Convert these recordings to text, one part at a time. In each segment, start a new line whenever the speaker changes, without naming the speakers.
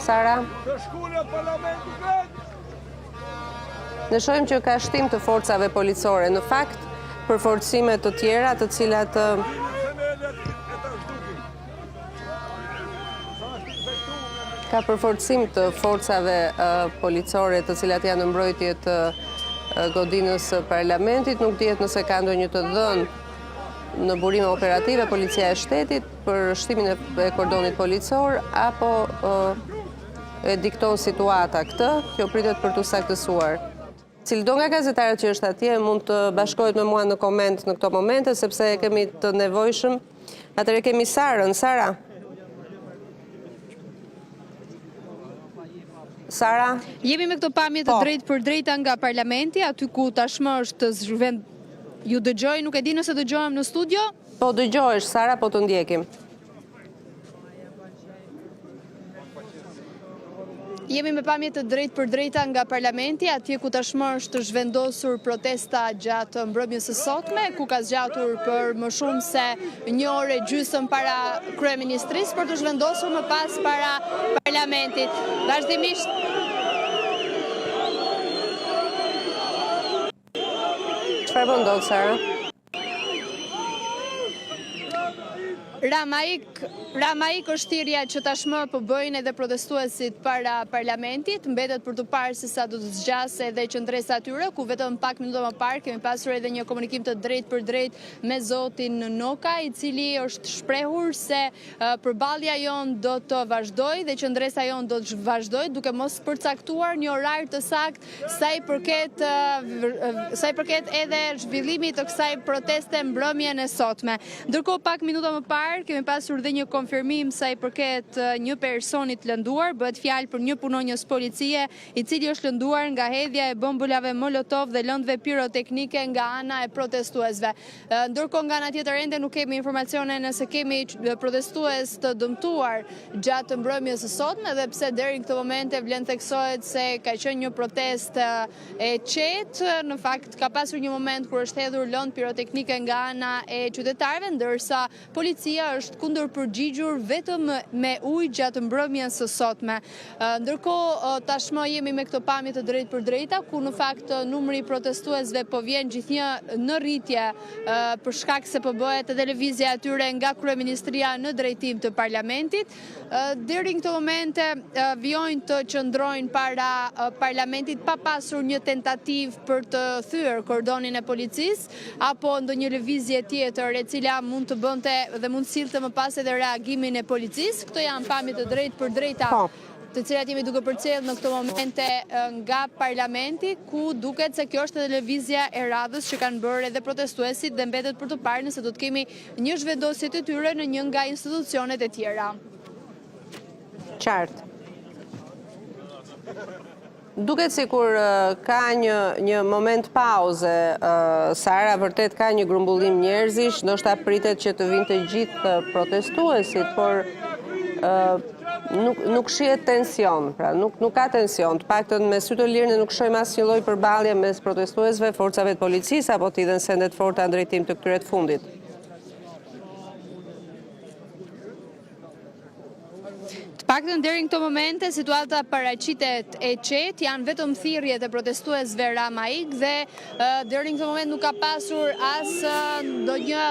Sara? Ne shohim që ka shtim të forcave policore. Në fakt, përforcime të tjera të cilat ka përforcim të forcave policore të cilat janë në mbrojtje të godinës së parlamentit. Nuk dihet nëse ka ndonjë të dhënë në burime operative policia e shtetit për shtimin e kordonit policor apo e dikton situata këtë, kjo pritet për të saktësuar. Cildo nga gazetarët që është atje mund të bashkohet me mua në koment në këto momente, sepse kemi të nevojshëm. Atëre kemi Sarën. Sara? Sara?
Jemi me këto pamje të drejtë për drejta nga parlamenti, aty ku tashmë është zhvend. Ju dëgjoj, nuk e di nëse dëgjohem në studio?
Po dëgjohesh, Sara, po të ndjekim.
Jemi me pamje të drejtë për drejta nga parlamenti, atje ku tashmë është zhvendosur protesta gjatë mbrëmjes së sotme, ku ka zgjatur për më shumë se 1 orë gjysmë para kryeministrisë për të zhvendosur më pas para parlamentit. Vazhdimisht
Çfarë po ndodh, Sara?
Ramaik është thirrja që tashmë po bëjnë edhe protestuesit para parlamentit, mbetet për të parë se sa do të zgjasë edhe qendresa atyre, ku vetëm pak minuta më parë kemi pasur edhe një komunikim të drejtë për drejtë me zotin Noka, i cili është shprehur se përballja jon do të vazhdojë dhe qendresa jon do të vazhdojë, duke mos përcaktuar një orar të saktë sa i përket edhe zhvillimit të kësaj proteste mbrëmjen e sotme. Ndërkohë pak minuta më parë kemi pasur dhe një konfirmim sa i përket një personit lënduar, bëhet fjalë për një punonjës policie i cili është lënduar nga hedhja e bombullave molotov dhe lëndëve piroteknike nga ana e protestuesve. Ndërkohë nga ana tjetër ende nuk kemi informacione nëse kemi protestues të dëmtuar gjatë mbrëmjes së sotme, dhe pse deri në këtë moment vlen theksohet se ka qenë një protestë e qetë. Në fakt ka pasur një moment kur është hedhur lëndë piroteknike nga ana e qytetarëve, ndërsa policia është kundër përgjigjur vetëm me ujë gjatë mbrëmjes së sotme. Ndërkohë tashmë jemi me këto pamje të drejtë për drejta, ku në fakt numri i protestuesve po vjen gjithnjë në rritje për shkak se po bëhet edhe lëvizja e tyre nga kryeministria në drejtim të parlamentit. Deri në këtë momente vijojnë të qëndrojnë para parlamentit pa pasur një tentativë për të thyer kordonin e policisë apo ndonjë lëvizje tjetër e cila mund të bënte dhe mund sillte më pas edhe reagimin e policisë. Këto janë pamje të drejtë për drejta të cilat jemi duke përcjellë në këto momente nga parlamenti, ku duket se kjo është edhe lëvizja e radhës që kanë bërë edhe protestuesit dhe mbetet për të parë nëse do të kemi një zhvendosje të tyre në një nga institucionet e tjera.
Qartë. Duket sikur ka një moment pauze, Sara, vërtet ka një grumbullim njerëzish, ndoshta pritet që të vinë të gjithë protestuesit, por nuk shihet tension, pra nuk ka tension, të paktën me sy të lirë nuk shohim asnjë lloj përballje mes protestuesve, forcave të policisë apo të idhen sende të forta në drejtim të këtyre të fundit.
Paktën deri në këto momente situata paraqitet e qetë, janë vetëm thirrjet e protestuesve Ramaik dhe deri në këtë moment nuk ka pasur as ndonjë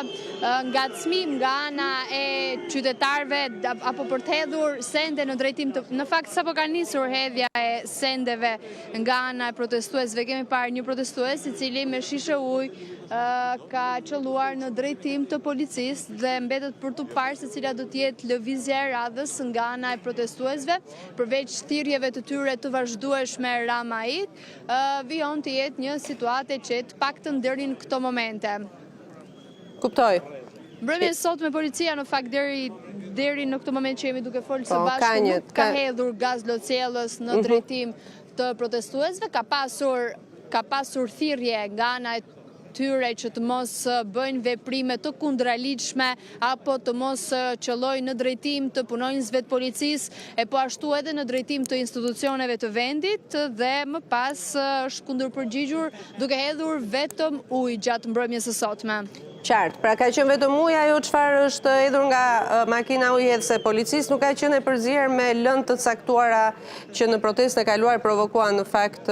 ngacmim nga ana e qytetarëve apo për të hedhur sende në drejtim të. Në fakt sapo ka nisur hedhja e sendeve nga ana e protestuesve, kemi parë një protestues i cili me shishe ujë ka qelluar në drejtim të policisë dhe mbetet për të parë se cila do të jetë lëvizja e radhës nga ana e protestuesve, përveç thirrjeve të tyre të vazhdueshme Ramaik, vijon të jetë një situatë e qetë paktën deri në këto momente.
Kuptoj.
Mbrëmja sot me policia në fakt deri në këtë moment që jemi duke folë së bashku nuk ka hedhur gaz locellës në drejtim të protestuesve, ka pasur thirrje nga ana e tyre që të mos bëjnë veprime të kundraligjshme apo të mos qëllojnë në drejtim të punonjësve të policisë e po ashtu edhe në drejtim të institucioneve të vendit dhe më pas është kundërpërgjigjur duke hedhur vetëm ujë gjatë mbrëmjes së sotme.
Qartë, pra ka qenë vetëm uji ajo çfarë është hedhur nga makina ujëse policisë, nuk ka qenë e përzier me lëndë të caktuara që në protestën e kaluar provokuan në fakt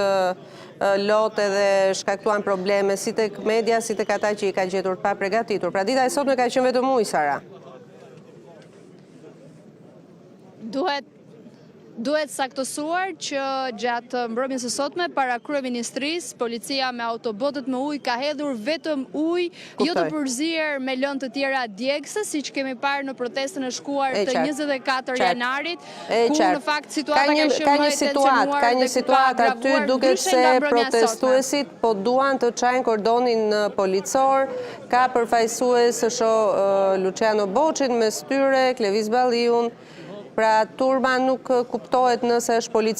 lote dhe shkaktuan probleme si tek media, si tek ata që i ka gjetur pa përgatitur. Pra dita e sotme ka qenë vetëm uji, Sara.
Duhet saktësuar që gjatë mbrëmjes së sotme para kryeministrisë, policia me autobotët me ujë ka hedhur vetëm ujë, jo të përzier me lëndë të tjera djegëse, siç kemi parë në protestën e shkuar të 24 janarit, ku në fakt situata ka qenë më e tensionuar.
Ka një situatë aty duket se protestuesit po duan të çajnë kordonin policor, ka përfaqësues shoh Luciano Boçin me styre, Klevis Balliun. Pra turma nuk kuptohet nëse është policia